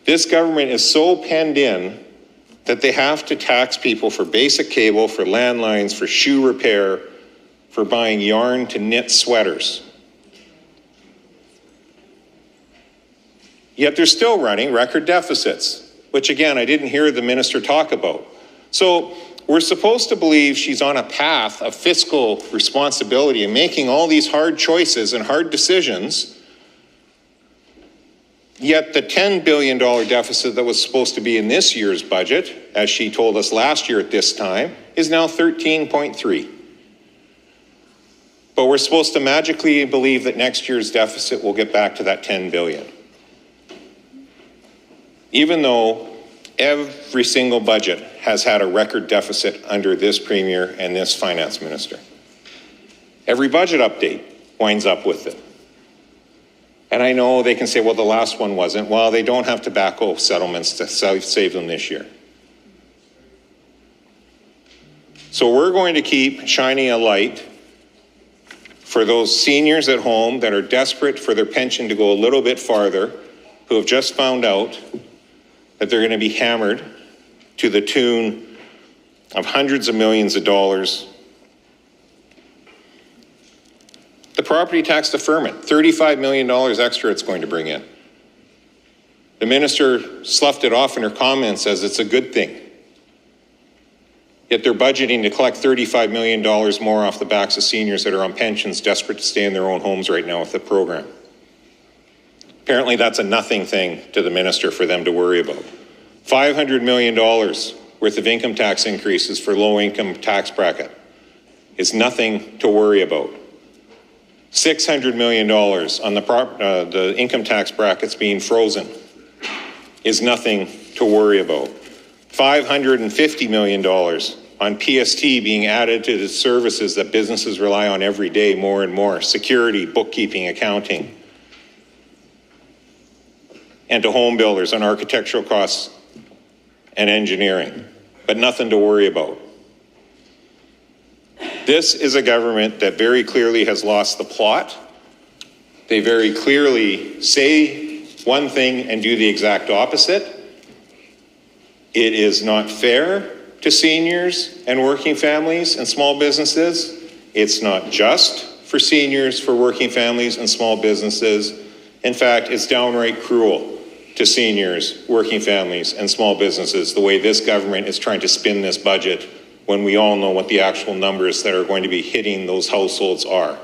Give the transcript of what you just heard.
This government is so penned in that they have to tax people for basic cable, for landlines, for shoe repair, for buying yarn to knit sweaters. Yet they're still running record deficits, which again, I didn't hear the minister talk about. So we're supposed to believe she's on a path of fiscal responsibility and making all these hard choices and hard decisions. Yet the $10 billion deficit that was supposed to be in this year's budget, as she told us last year at this time, is now 13.3. But we're supposed to magically believe that next year's deficit will get back to that 10 billion. Even though every single budget has had a record deficit under this premier and this finance minister. Every budget update winds up with it. And I know they can say, well, the last one wasn't. Well, they don't have tobacco settlements to save them this year. So we're going to keep shining a light for those seniors at home that are desperate for their pension to go a little bit farther, who have just found out that they're going to be hammered to the tune of hundreds of millions of dollars. The property tax deferment, $35 million extra it's going to bring in. The minister sloughed it off in her comments as it's a good thing. Yet they're budgeting to collect $35 million more off the backs of seniors that are on pensions desperate to stay in their own homes right now with the program. Apparently that's a nothing thing to the minister for them to worry about. $500 million worth of income tax increases for low income tax bracket is nothing to worry about. $600 million on the income tax brackets being frozen is nothing to worry about. $550 million on PST being added to the services that businesses rely on every day more and more, security, bookkeeping, accounting, and to home builders on architectural costs and engineering, but nothing to worry about. This is a government that very clearly has lost the plot. They very clearly say one thing and do the exact opposite. It is not fair to seniors and working families and small businesses. It's not just for seniors, for working families and small businesses. In fact, it's downright cruel to seniors, working families and small businesses, the way this government is trying to spin this budget when we all know what the actual numbers that are going to be hitting those households are.